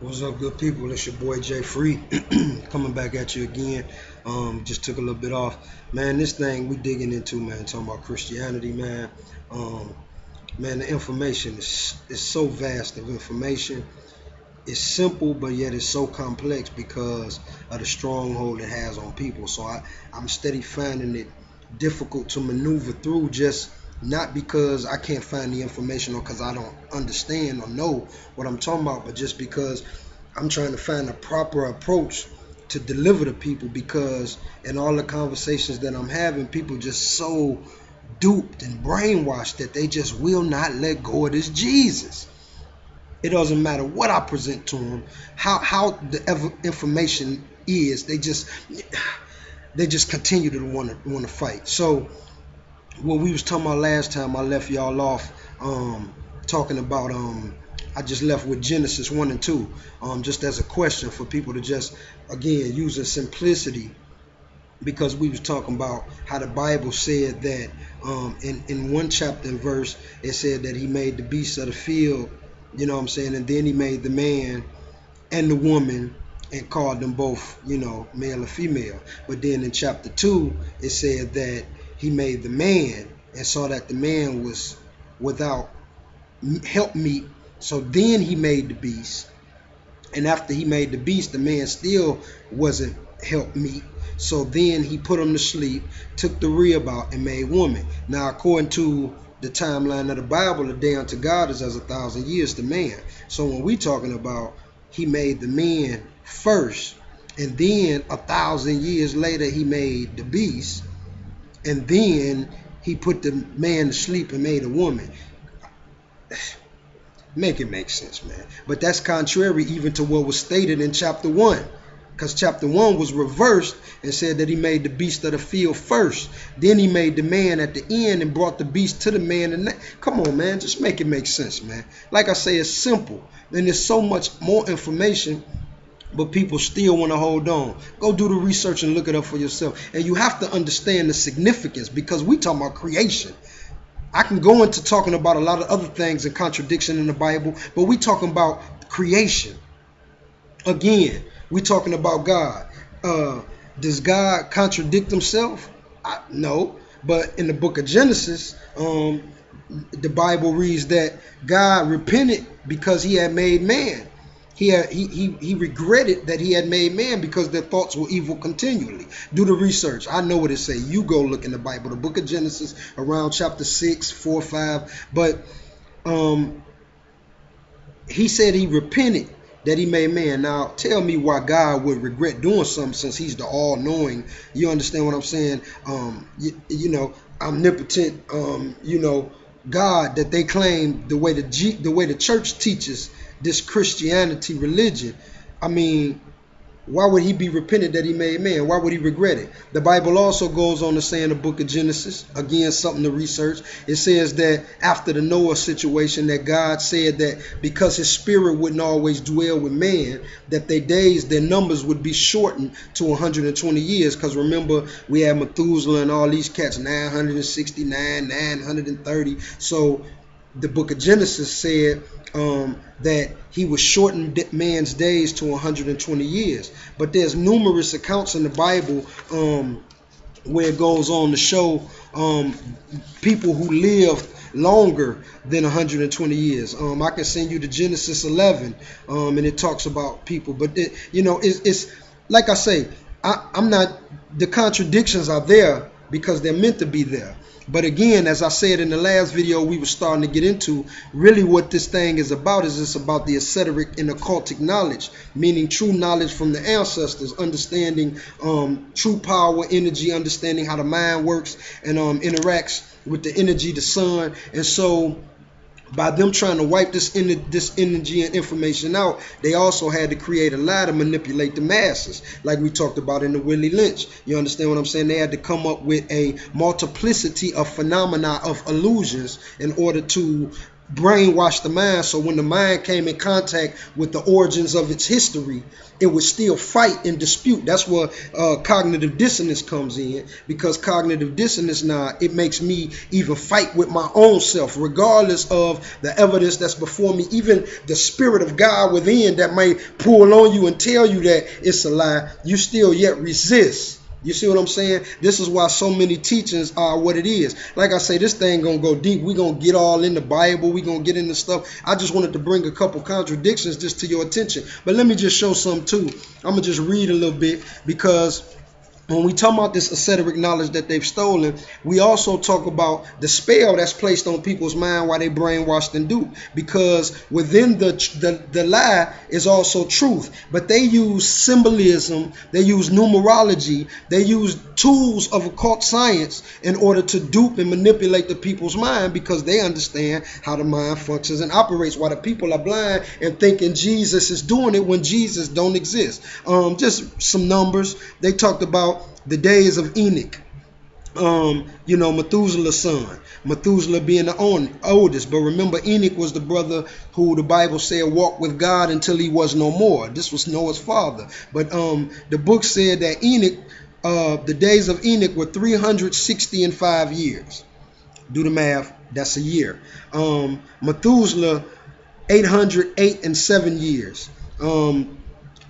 What's up, good people? It's your boy Jay Free coming back at you again. Just took a little bit off, man. This thing we digging into, man. Talking about Christianity, man. Um, man, the information is so vast of information. It's simple, but yet it's so complex because of the stronghold it has on people. So I'm steady finding it difficult to maneuver through, just not because I can't find the information or because I don't understand or know what I'm talking about, but just because I'm trying to find a proper approach to deliver to people, because in all the conversations that I'm having, people just so duped and brainwashed that they just will not let go of this Jesus. It doesn't matter what I present to them, how the information is. They just continue to want to fight. So what we was talking about last time, I left y'all off talking about I just left with Genesis 1 and 2, just as a question for people to just again use a simplicity, because we was talking about how the Bible said that in one chapter and verse it said that he made the beasts of the field, you know what I'm saying, and then he made the man and the woman and called them both, male or female. But then in chapter 2 it said that he made the man and saw that the man was without helpmeet. So then he made the beast, and after he made the beast, the man still wasn't helpmeet. So then he put him to sleep, took the rib out, and made woman. Now, according to the timeline of the Bible, a day unto God is as 1,000 years to man. So when we talking about he made the man first, and then 1,000 years later he made the beast, and then he put the man to sleep and made a woman. Make it make sense, man. But that's contrary even to what was stated in chapter 1. Because chapter 1 was reversed and said that he made the beast of the field first. Then he made the man at the end and brought the beast to the man. And come on, man. Just make it make sense, man. Like I say, it's simple. And there's so much more information, but people still want to hold on. Go do the research and look it up for yourself. And you have to understand the significance, because we talking about creation. I can go into talking about a lot of other things and contradiction in the Bible, but we talking about creation. Again, we talking about God. Does God contradict himself? No. But in the book of Genesis, the Bible reads that God repented because he had made man. He regretted that he had made man because their thoughts were evil continually. Do the research. I know what it say. You go look in the Bible, the book of Genesis, around chapter 6, 4, 5. But he said he repented that he made man. Now, tell me why God would regret doing something, since he's the all-knowing. You understand what I'm saying? Omnipotent, God that they claim, the way the church teaches this Christianity religion. I mean, why would he be repentant that he made man? Why would he regret it? The Bible also goes on to say in the book of Genesis, again, something to research. It says that after the Noah situation, that God said that because his spirit wouldn't always dwell with man, that their numbers would be shortened to 120 years. Because remember, we had Methuselah and all these cats, 969, 930. So the book of Genesis said that he would shorten man's days to 120 years. But there's numerous accounts in the Bible where it goes on to show people who lived longer than 120 years. I can send you to Genesis 11, and it talks about people. But it's like I say, I'm not. The contradictions are there because they're meant to be there. But again, as I said in the last video we were starting to get into, really what this thing is about is it's about the esoteric and occultic knowledge, meaning true knowledge from the ancestors, understanding true power, energy, understanding how the mind works and interacts with the energy, the sun. And so by them trying to wipe this energy and information out, they also had to create a lie to manipulate the masses, like we talked about in the Willie Lynch. You understand what I'm saying? They had to come up with a multiplicity of phenomena of illusions in order to brainwash the mind, so when the mind came in contact with the origins of its history, it would still fight and dispute. That's where cognitive dissonance comes in, because cognitive dissonance now, it makes me even fight with my own self, regardless of the evidence that's before me. Even the spirit of God within that may pull on you and tell you that it's a lie, you still yet resist. You see what I'm saying? This is why so many teachings are what it is. Like I say, this thing gonna go deep. We gonna get all in the Bible. We gonna get into stuff. I just wanted to bring a couple contradictions just to your attention. But let me just show some too. I'm gonna just read a little bit, because when we talk about this esoteric knowledge that they've stolen, we also talk about the spell that's placed on people's mind while they brainwashed and duped. Because within the lie is also truth. But they use symbolism, they use numerology, they use tools of occult science in order to dupe and manipulate the people's mind, because they understand how the mind functions and operates, while the people are blind and thinking Jesus is doing it when Jesus don't exist. Just some numbers. They talked about the days of Enoch, Methuselah's son, Methuselah being the oldest. But remember, Enoch was the brother who the Bible said walked with God until he was no more. This was Noah's father. But the book said that Enoch, the days of Enoch were 365 years. Do the math, that's a year. Methuselah, 808 years.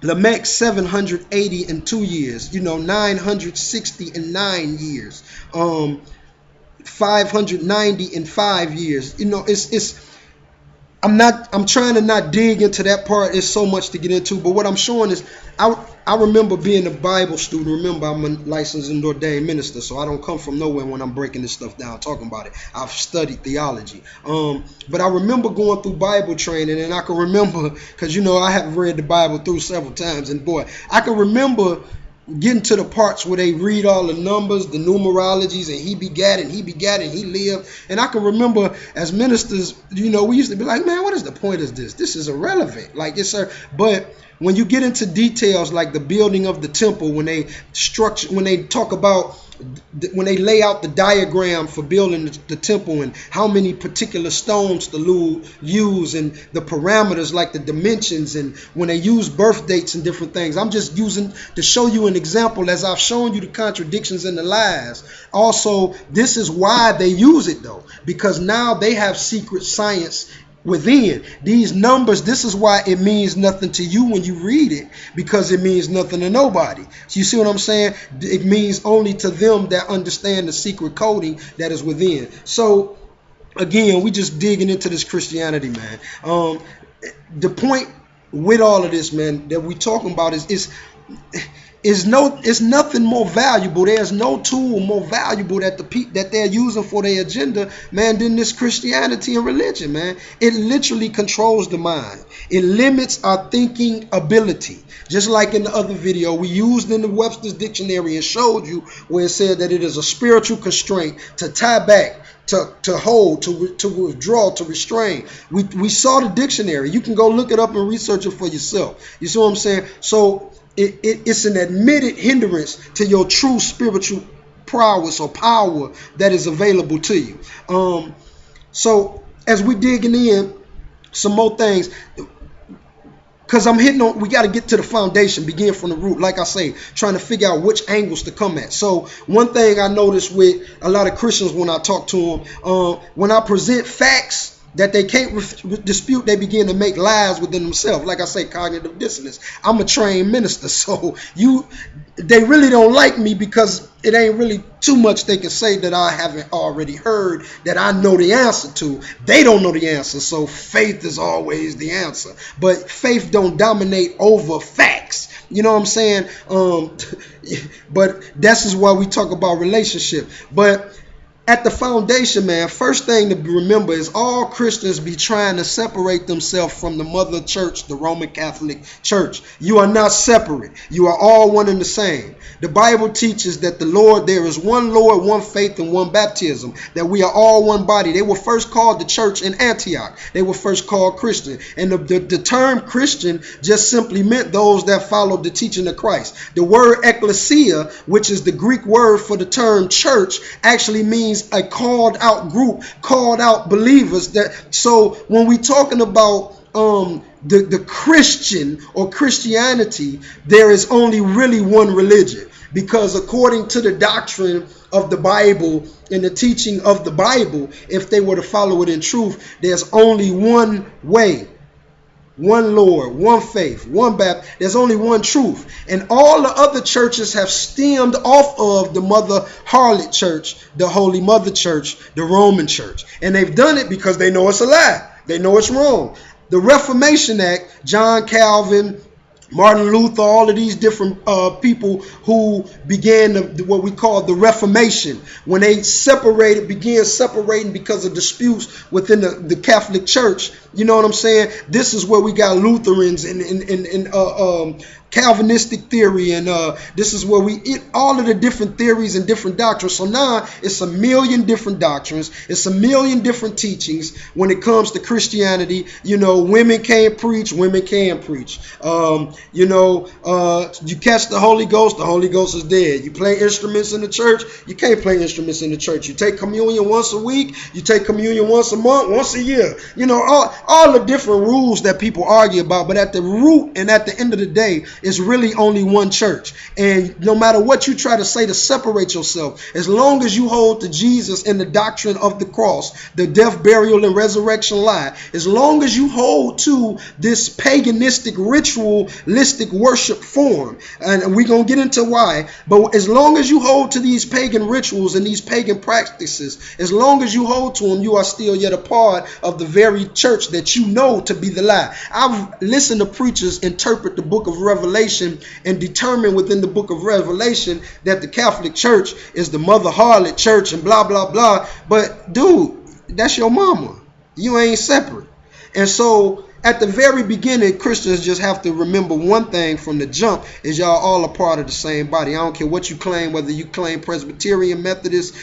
Lamech, 782 years, 969 years, 595 years. I'm trying to not dig into that part. It's so much to get into, but what I'm showing is, I remember being a Bible student. Remember, I'm a licensed and ordained minister, so I don't come from nowhere when I'm breaking this stuff down, talking about it. I've studied theology. But I remember going through Bible training, and I can remember, because, I have read the Bible through several times, and boy, I can remember getting to the parts where they read all the numbers, the numerologies, and he begat and he begat and he lived. And I can remember as ministers, we used to be like, man, what is the point of this? This is irrelevant. Like, yes, sir. But when you get into details like the building of the temple, when they talk about, when they lay out the diagram for building the temple and how many particular stones to use and the parameters like the dimensions, and when they use birth dates and different things. I'm just using to show you an example, as I've shown you the contradictions and the lies. Also, this is why they use it though, because now they have secret science within these numbers. This is why it means nothing to you when you read it, because it means nothing to nobody. So you see what I'm saying? It means only to them that understand the secret coding that is within. So again, we just digging into this Christianity, man. The point with all of this, man, that we talking about is nothing more valuable. There's no tool more valuable that they're using for their agenda, man, than this Christianity and religion, man. It literally controls the mind. It limits our thinking ability. Just like in the other video we used in the Webster's Dictionary and showed you, where it said that it is a spiritual constraint to tie back, to hold, to withdraw, to restrain. We saw the dictionary. You can go look it up and research it for yourself. You see what I'm saying? So it's an admitted hindrance to your true spiritual prowess or power that is available to you. So as we digging in, some more things, because I'm hitting on, we got to get to the foundation, begin from the root. Like I say, trying to figure out which angles to come at. So one thing I noticed with a lot of Christians when I talk to them, when I present facts that they can't dispute, they begin to make lies within themselves. Like I say, cognitive dissonance. I'm a trained minister, so they really don't like me, because it ain't really too much they can say that I haven't already heard, that I know the answer to. They don't know the answer, so faith is always the answer. But faith don't dominate over facts. You know what I'm saying? But this is why we talk about relationship. But at the foundation, man, first thing to remember is all Christians be trying to separate themselves from the mother church, the Roman Catholic Church. You are not separate. You are all one and the same. The Bible teaches that there is one Lord, one faith, and one baptism, that we are all one body. They were first called the church in Antioch. They were first called Christian. And the term Christian just simply meant those that followed the teaching of Christ. The word ecclesia, which is the Greek word for the term church, actually means means a called out group, called out believers. So when we talking about the Christian or Christianity, there is only really one religion, because according to the doctrine of the Bible and the teaching of the Bible, if they were to follow it in truth, there's only one way, one Lord, one faith, one baptism. There's only one truth. And all the other churches have stemmed off of the Mother Harlot Church, the Holy Mother Church, the Roman Church. And they've done it because they know it's a lie. They know it's wrong. The Reformation Act, John Calvin, Martin Luther, all of these different people who began what we call the Reformation, when they began separating because of disputes within the Catholic Church. You know what I'm saying? This is where we got Lutherans and Calvinistic theory, and this is where we eat all of the different theories and different doctrines. So now it's a million different doctrines. It's a million different teachings when it comes to Christianity. You know, women can't preach. Women can preach. You catch the Holy Ghost is dead. You play instruments in the church. You can't play instruments in the church. You take communion once a week. You take communion once a month, once a year. You know, all the different rules that people argue about. But at the root and at the end of the day, it's really only one church. And no matter what you try to say to separate yourself, as long as you hold to Jesus and the doctrine of the cross, the death, burial, and resurrection lie, as long as you hold to this paganistic, ritualistic worship form, and we're going to get into why, but as long as you hold to these pagan rituals and these pagan practices, as long as you hold to them, you are still yet a part of the very church that you know to be the lie. I've listened to preachers interpret the book of Revelation and determine within the book of Revelation that the Catholic Church is the Mother Harlot Church and blah, blah, blah. But dude, that's your mama. You ain't separate. And so at the very beginning, Christians just have to remember one thing from the jump, is y'all all a part of the same body. I don't care what you claim, whether you claim Presbyterian, Methodist,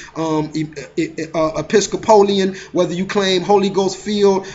Episcopalian, whether you claim Holy Ghost filled,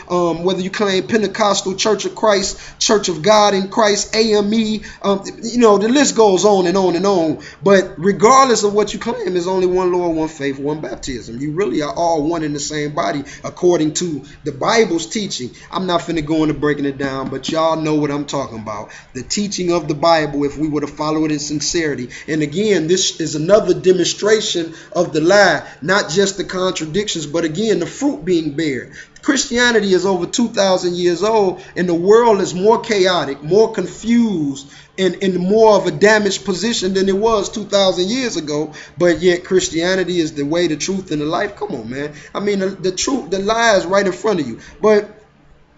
whether you claim Pentecostal, Church of Christ, Church of God in Christ, AME, the list goes on and on and on. But regardless of what you claim, there's only one Lord, one faith, one baptism. You really are all one in the same body according to the Bible's teaching. I'm not finna go into breaking it down, but y'all know what I'm talking about. The teaching of the Bible, if we were to follow it in sincerity. And again, this is another demonstration of the lie, not just the contradictions, but again, the fruit being bared. Christianity is over 2,000 years old, and the world is more chaotic, more confused, and in more of a damaged position than it was 2,000 years ago. But yet Christianity is the way, the truth, and the life. Come on, man. I mean, the truth, the lie is right in front of you. But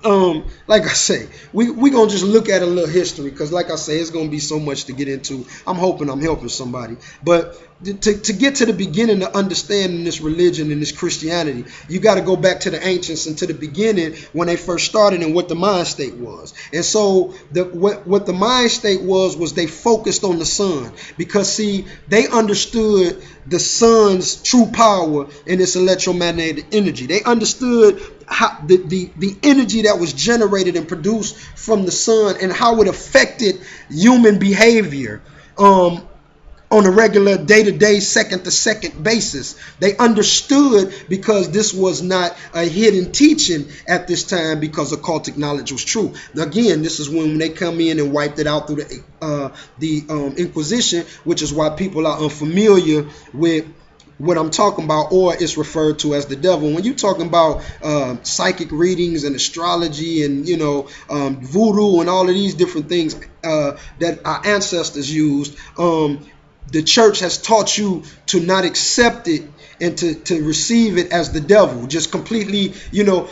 like I say, we gonna just look at a little history, because like I say, it's gonna be so much to get into. I'm hoping I'm helping somebody. But to get to the beginning of understanding this religion and this Christianity, you got to go back to the ancients and to the beginning when they first started and what the mind state was. And so what the mind state was they focused on the sun, because see, they understood the sun's true power and its electromagnetic energy. They understood how the energy that was generated and produced from the sun and how it affected human behavior on a regular day-to-day, second-to-second basis. They understood, because this was not a hidden teaching at this time, because occultic knowledge was true. Again, this is when they come in and wiped it out through the Inquisition, which is why people are unfamiliar with what I'm talking about, or it's referred to as the devil. When you're talking about psychic readings and astrology and voodoo and all of these different things that our ancestors used, the church has taught you to not accept it and to receive it as the devil, just completely,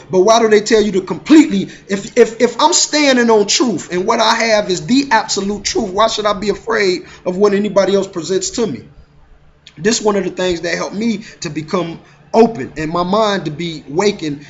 but why do they tell you to completely, if I'm standing on truth and what I have is the absolute truth, why should I be afraid of what anybody else presents to me? This is one of the things that helped me to become open and my mind to be wakened,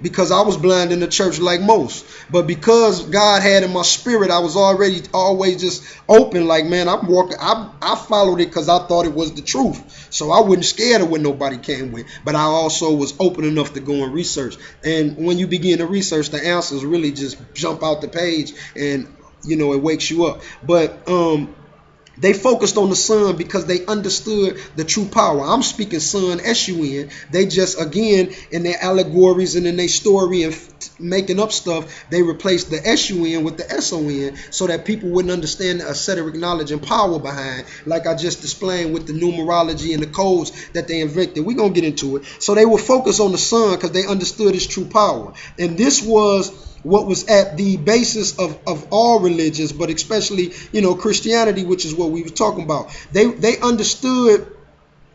because I was blind in the church like most. But because God had in my spirit, I was always just open. Like, man, I'm walking. I followed it because I thought it was the truth. So I wasn't scared of what nobody came with. But I also was open enough to go and research. And when you begin to research, the answers really just jump out the page, and it wakes you up. But They focused on the sun because they understood the true power. I'm speaking sun, S-U-N. They just, again, in their allegories and in their story and making up stuff, they replaced the S-U-N with the S-O-N so that people wouldn't understand the esoteric knowledge and power behind, like I just explained with the numerology and the codes that they invented. We're going to get into it. So they were focused on the sun because they understood its true power. And this was what was at the basis of all religions, but especially, Christianity, which is what we were talking about. They understood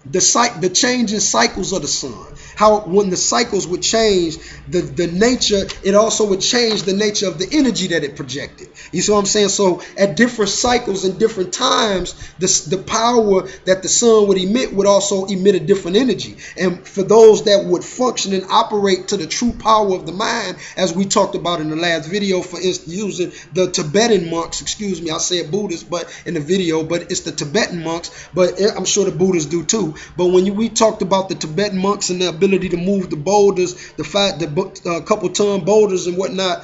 the changing cycles of the sun. How when the cycles would change, the nature, it also would change the nature of the energy that it projected. You see what I'm saying? So at different cycles and different times, the power that the sun would emit would also emit a different energy. And for those that would function and operate to the true power of the mind, as we talked about in the last video, for instance, using the Tibetan monks, excuse me, I said Buddhists, but in the video, but it's the Tibetan monks, but I'm sure the Buddhists do too. But when we talked about the Tibetan monks and the ability to move the boulders, the couple ton boulders and whatnot,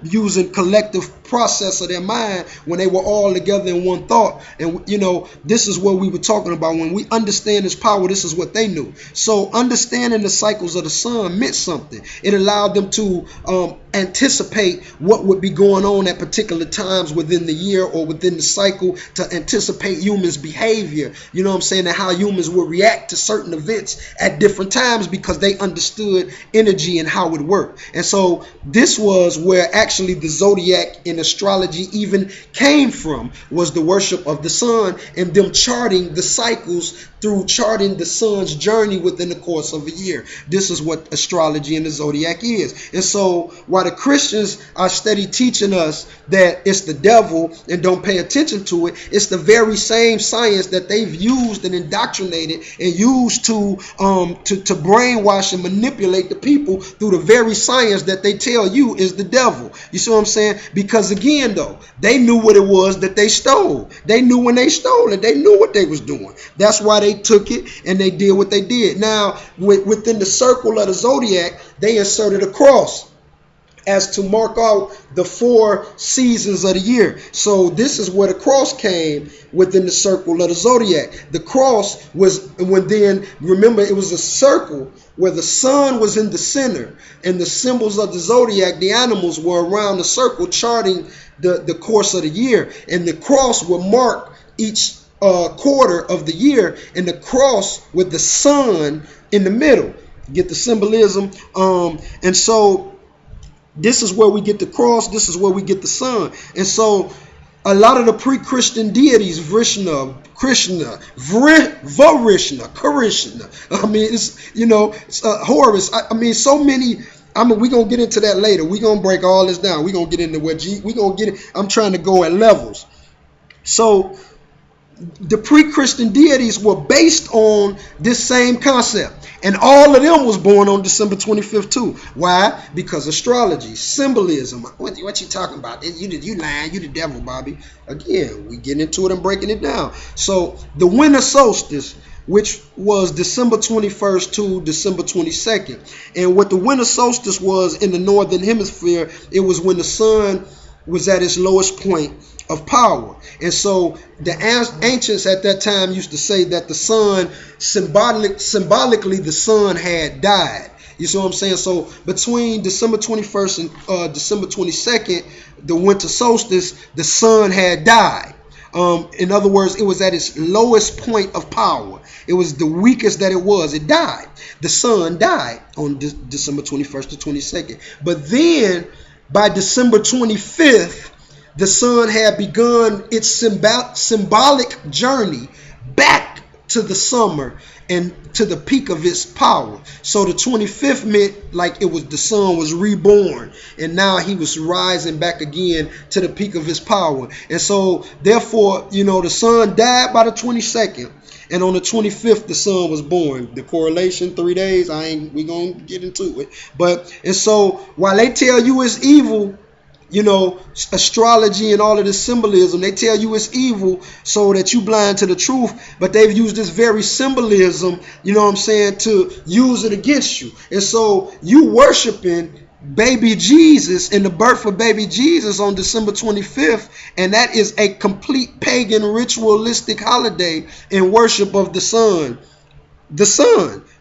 using collective process of their mind when they were all together in one thought. And this is what we were talking about. When we understand this power, this is what they knew. So understanding the cycles of the sun meant something. It allowed them to anticipate what would be going on at particular times within the year or within the cycle, to anticipate humans' behavior, and how humans would react to certain events at different times because they understood energy and how it worked. And so this was where actually the zodiac in astrology even came from, was the worship of the sun and them charting the cycles through charting the sun's journey within the course of a year. This is what astrology and the zodiac is. And so while the Christians are steady teaching us that it's the devil and don't pay attention to it, it's the very same science that they've used and indoctrinated and used to brainwash and manipulate the people through the very science that they tell you is the devil. You see what I'm saying? Because again, though, they knew what it was that they stole. They knew when they stole it. They knew what they was doing. That's why they took it and they did what they did. Now, within the circle of the zodiac, they inserted a cross as to mark out the 4 seasons of the year. So this is where the cross came within the circle of the zodiac. The cross was remember, it was a circle where the sun was in the center and the symbols of the zodiac, the animals, were around the circle charting the course of the year. And the cross will mark each quarter of the year, and the cross with the sun in the middle. Get the symbolism. And so this is where we get the cross. This is where we get the sun. And so a lot of the pre-Christian deities, Vishnu, Krishna, Varishna, Karishna, it's Horus. So many. We're going to get into that later. We're going to break all this down. We're going to get into we're going to get it. I'm trying to go at levels. So the pre-Christian deities were based on this same concept. And all of them was born on December 25th too. Why? Because astrology, symbolism. What you talking about? You lying. You the devil, Bobby. Again, we getting into it and breaking it down. So the winter solstice, which was December 21st to December 22nd. And what the winter solstice was in the northern hemisphere, it was when the sun was at its lowest point of power. And so the ancients at that time used to say that the sun, symbolically the sun had died. You see what I'm saying? So between December 21st and December 22nd, the winter solstice, the sun had died. In other words, it was at its lowest point of power. It was the weakest that it was. It died. The sun died on December 21st to 22nd. But then by December 25th, the sun had begun its symbolic journey back to the summer and to the peak of its power. So the 25th meant like it was the sun was reborn, and now he was rising back again to the peak of his power. And so therefore, the sun died by the 22nd, and on the 25th the sun was born. The correlation, 3 days, we gonna get into it. And so while they tell you it's evil, astrology and all of this symbolism, they tell you it's evil so that you blind to the truth, but they've used this very symbolism, to use it against you. And so you worshiping baby Jesus and the birth of baby Jesus on December 25th, and that is a complete pagan ritualistic holiday in worship of the Son,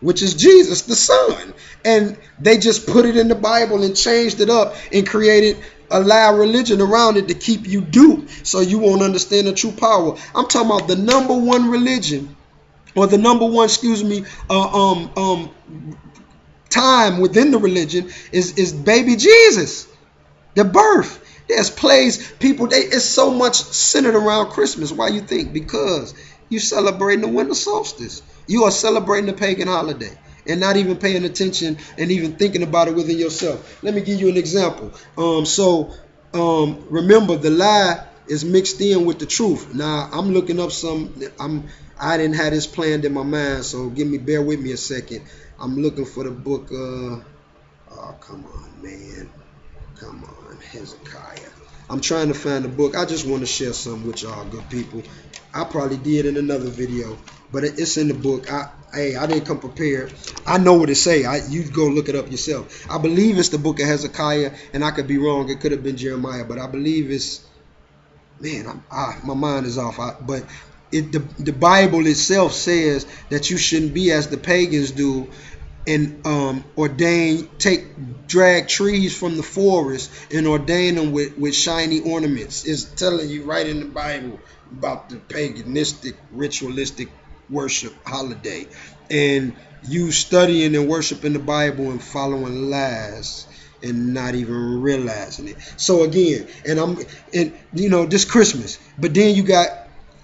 which is Jesus, the Son. And they just put it in the Bible and changed it up and created a lie religion around it to keep you duped so you won't understand the true power. I'm talking about the number one religion, or the number one, time within the religion is baby Jesus, the birth. There's plays, people, it's so much centered around Christmas. Why you think? Because you celebrating the winter solstice. You are celebrating a pagan holiday and not even paying attention and even thinking about it within yourself. Let me give you an example. Remember, the lie is mixed in with the truth. Now, I'm looking up I didn't have this planned in my mind, so bear with me a second. I'm looking for the book. Oh, come on, man. Come on, Hezekiah. I'm trying to find the book. I just want to share something with y'all, good people. I probably did in another video, but it's in the book. I didn't come prepared. I know what it say. You go look it up yourself. I believe it's the book of Hezekiah, and I could be wrong. It could have been Jeremiah, but I believe it's. Man, my mind is off. But the Bible itself says that you shouldn't be as the pagans do and drag trees from the forest and ordain them with shiny ornaments. It's telling you right in the Bible about the paganistic, ritualistic worship holiday, and you studying and worshiping the Bible and following lies and not even realizing it. So again, this Christmas, but then you got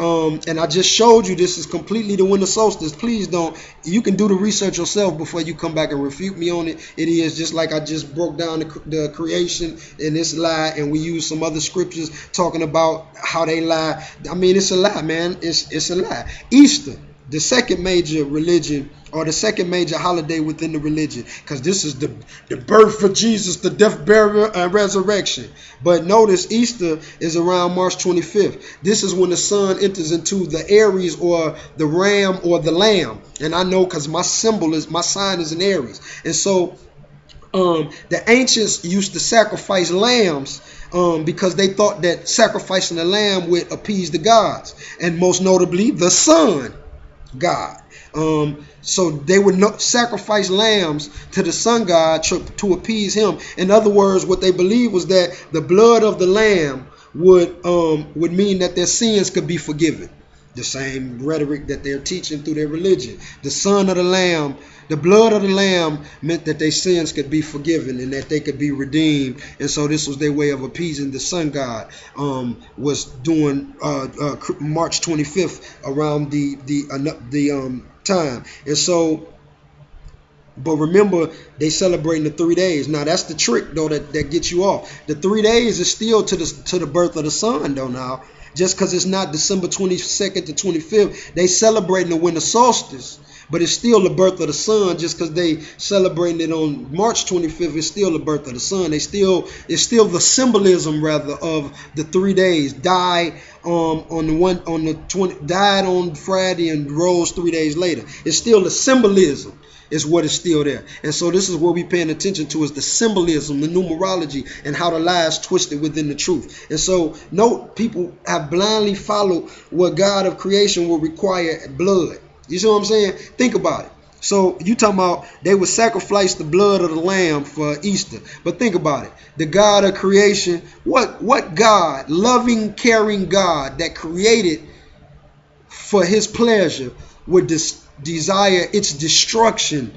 and I just showed you this is completely the winter solstice. Please don't. You can do the research yourself before you come back and refute me on it. It is just like I just broke down the creation and this lie, and we use some other scriptures talking about how they lie. I mean, it's a lie, man. It's a lie. Easter, the second major religion, or the second major holiday within the religion, because this is the birth of Jesus, the death, burial, and resurrection. But notice Easter is around March 25th. This is when the sun enters into the Aries, or the ram, or the lamb. And I know because my sign is an Aries. And so the ancients used to sacrifice lambs because they thought that sacrificing a lamb would appease the gods, and most notably the sun god. So they would sacrifice lambs to the sun god to appease him. In other words, what they believed was that the blood of the lamb would mean that their sins could be forgiven. The same rhetoric that they're teaching through their religion. The son of the lamb, the blood of the lamb meant that their sins could be forgiven and that they could be redeemed. And so this was their way of appeasing the sun god. Was doing March 25th around the time. And so, but remember, they celebrating the 3 days. Now that's the trick though that gets you off. The 3 days is still to the birth of the sun though. Now just because it's not December 22nd to 25th, they celebrating the winter solstice, but it's still the birth of the sun. Just because they celebrating it on March 25th, it's still the birth of the sun. It's still the symbolism rather of the 3 days. Died died on Friday and rose 3 days later. It's still the symbolism is what is still there. And so this is what we're paying attention to, is the symbolism, the numerology, and how the lie is twisted within the truth. And so note, people have blindly followed what God of creation will require blood. You see what I'm saying? Think about it. So you talking about they would sacrifice the blood of the lamb for Easter. But think about it. The God of creation, what God, loving, caring God that created for his pleasure would desire its destruction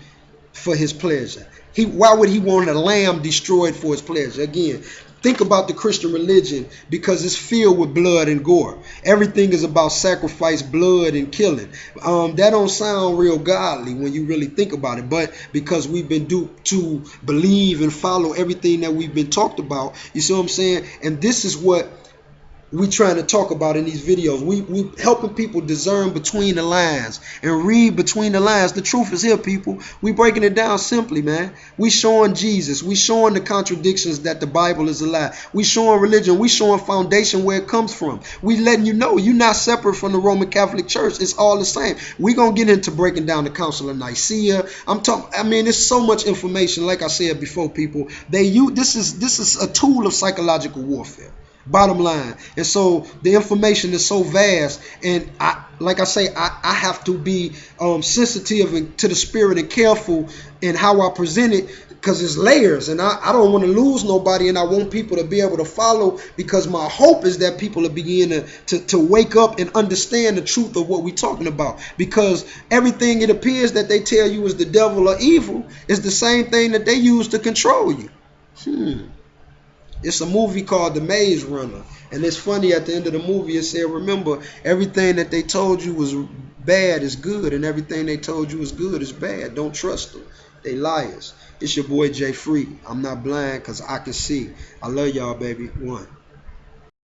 for his pleasure? Why would he want a lamb destroyed for his pleasure? Again, think about the Christian religion, because it's filled with blood and gore. Everything is about sacrifice, blood, and killing. That don't sound real godly when you really think about it, but because we've been duped to believe and follow everything that we've been talked about, you see what I'm saying? And this is what we trying to talk about in these videos. We helping people discern between the lines and read between the lines. The truth is here, people. We breaking it down simply, man. We showing Jesus. We showing the contradictions that the Bible is a lie. We showing religion. We showing foundation where it comes from. We letting you know you're not separate from the Roman Catholic Church. It's all the same. We gonna get into breaking down the Council of Nicaea. I mean, there's so much information. Like I said before, people. This is a tool of psychological warfare. Bottom line. And so the information is so vast, and I have to be sensitive to the spirit and careful in how I present it, because it's layers, and I don't want to lose nobody, and I want people to be able to follow, because my hope is that people are beginning to wake up and understand the truth of what we're talking about, because everything it appears that they tell you is the devil or evil is the same thing that they use to control you. It's a movie called The Maze Runner. And it's funny, at the end of the movie, it said, remember, everything that they told you was bad is good, and everything they told you is good is bad. Don't trust them. They liars. It's your boy Jay Free. I'm not blind because I can see. I love y'all, baby. One.